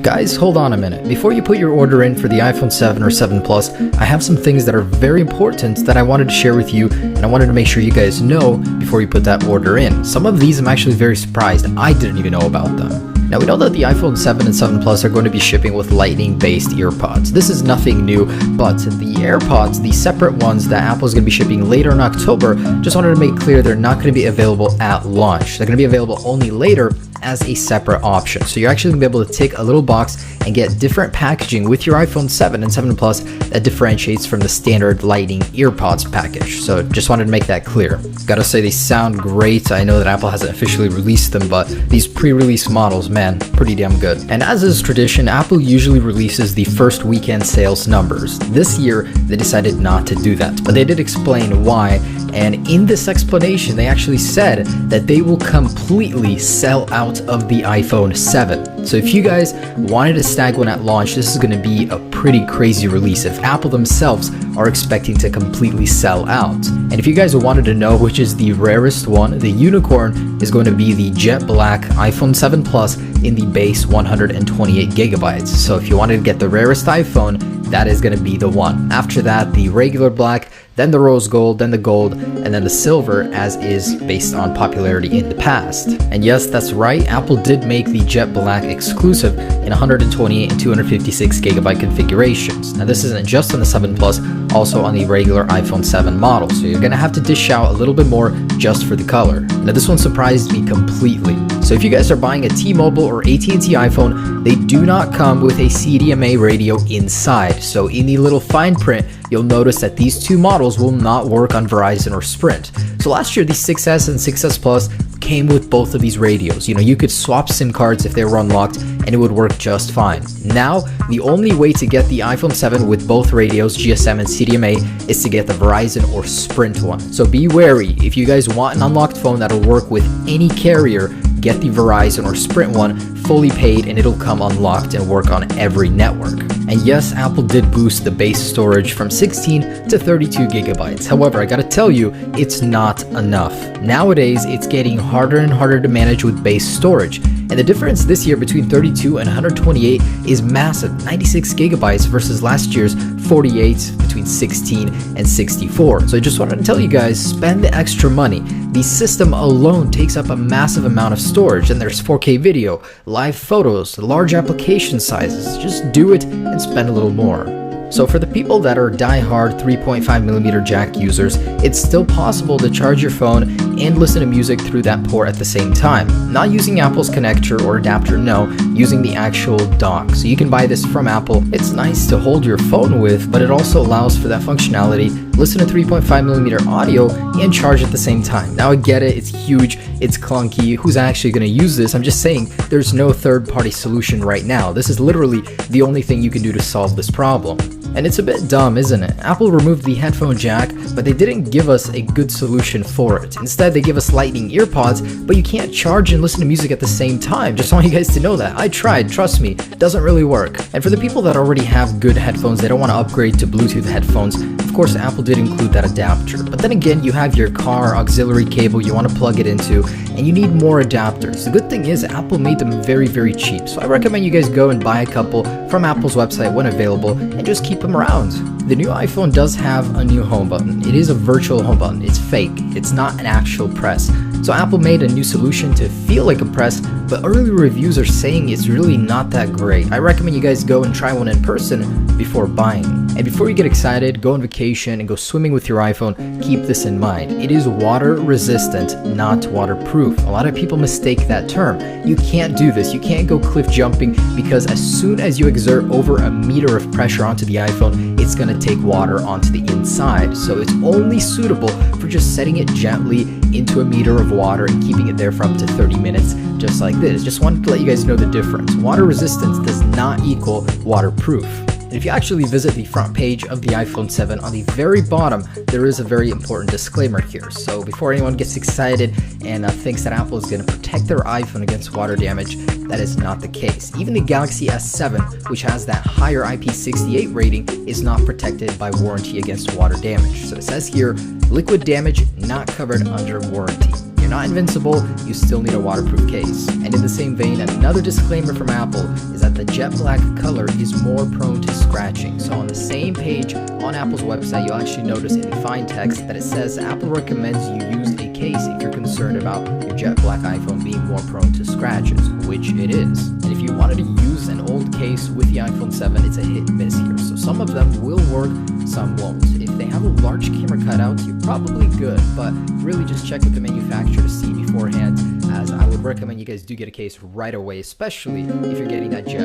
Guys, hold on a minute. Before you put your order in for the iPhone 7 or 7 Plus, I have some things that are very important that I wanted to share with you, and I wanted to make sure you guys know before you put that order in. Some of these I'm actually very surprised I didn't even know about them. Now, we know that the iPhone 7 and 7 Plus are going to be shipping with lightning-based earpods. This is nothing new, but the AirPods, the separate ones that Apple is going to be shipping later in October, just wanted to make clear they're not going to be available at launch. They're going to be available only later as a separate option. So you're actually going to be able to take a little box and get different packaging with your iPhone 7 and 7 Plus that differentiates from the standard Lightning EarPods package. So just wanted to make that clear. Gotta say, they sound great. I know that Apple hasn't officially released them, but these pre-release models, man, pretty damn good. And as is tradition, Apple usually releases the first weekend sales numbers. This year, they decided not to do that, but they did explain why. And in this explanation, they actually said that they will completely sell out of the iPhone 7. So if you guys wanted to snag one at launch, this is going to be a pretty crazy release if Apple themselves are expecting to completely sell out. And if you guys wanted to know which is the rarest one, the unicorn is going to be the jet black iPhone 7 Plus in the base 128 gigabytes. So if you wanted to get the rarest iPhone, that is going to be the one. After that, the regular black, then the rose gold, then the gold, and then the silver, as is based on popularity in the past. And yes, that's right, Apple did make the jet black exclusive in 128 and 256 gigabyte configurations. Now this isn't just on the 7 Plus, also on the regular iPhone 7 model, so you're gonna have to dish out a little bit more just for the color. Now this one surprised me completely. So if you guys are buying a T-Mobile or AT&T iPhone, they do not come with a CDMA radio inside. So in the little fine print, you'll notice that these two models will not work on Verizon or Sprint. So last year, the 6S and 6S Plus came with both of these radios. You know, you could swap SIM cards if they were unlocked and it would work just fine. Now, the only way to get the iPhone 7 with both radios, GSM and CDMA, is to get the Verizon or Sprint one. So be wary. If you guys want an unlocked phone that'll work with any carrier, get the Verizon or Sprint one fully paid and it'll come unlocked and work on every network. And yes, Apple did boost the base storage from 16 to 32 gigabytes. However, I gotta tell you, it's not enough. Nowadays, it's getting harder and harder to manage with base storage. And the difference this year between 32 and 128 is massive, 96 gigabytes versus last year's 48 between 16 and 64. So I just wanted to tell you guys, spend the extra money. The system alone takes up a massive amount of storage, and there's 4K video, live photos, large application sizes. Just do it and spend a little more. So for the people that are die-hard 3.5mm jack users, it's still possible to charge your phone and listen to music through that port at the same time. Not using Apple's connector or adapter, no, using the actual dock. So you can buy this from Apple. It's nice to hold your phone with, but it also allows for that functionality. Listen to 3.5mm audio and charge at the same time. Now I get it, it's huge, it's clunky, who's actually going to use this? I'm just saying there's no third-party solution right now. This is literally the only thing you can do to solve this problem. And it's a bit dumb, isn't it? Apple removed the headphone jack, but they didn't give us a good solution for it. Instead, they give us Lightning EarPods, but you can't charge and listen to music at the same time. Just want you guys to know that. I tried, trust me, it doesn't really work. And for the people that already have good headphones, they don't want to upgrade to Bluetooth headphones, of course, Apple did include that adapter. But then again, you have your car auxiliary cable you want to plug it into, and you need more adapters. The good thing is Apple made them very, very cheap. So I recommend you guys go and buy a couple from Apple's website when available and just keep them around. The new iPhone does have a new home button. It is a virtual home button. It's fake. It's not an actual press. So Apple made a new solution to feel like a press, but early reviews are saying it's really not that great. I recommend you guys go and try one in person before buying. And before you get excited, go on vacation and go swimming with your iPhone, keep this in mind. It is water resistant, not waterproof. A lot of people mistake that term. You can't do this. You can't go cliff jumping because as soon as you exert over a meter of pressure onto the iPhone, it's going to take water onto the inside. So it's only suitable for just setting it gently into a meter of water and keeping it there for up to 30 minutes, just like this. Just wanted to let you guys know the difference. Water resistance does not equal waterproof. And if you actually visit the front page of the iPhone 7, on the very bottom, there is a very important disclaimer here. So before anyone gets excited and thinks that Apple is going to protect their iPhone against water damage, that is not the case. Even the Galaxy S7, which has that higher IP68 rating, is not protected by warranty against water damage. So it says here, liquid damage not covered under warranty. not invincible, you still need a waterproof case. And in the same vein, another disclaimer from Apple is that the jet black color is more prone to scratching. So on the same page on Apple's website, you'll actually notice in fine text that it says Apple recommends you use a case if you're concerned about your jet black iPhone being more prone to scratches, which it is. And if you wanted to use an old case with the iPhone 7, it's a hit and miss here. So some of them will work, some won't. If they have a large camera cutout, you're probably good, but really just check with the manufacturer to see beforehand, as I would recommend you guys do get a case right away, especially if you're getting that jet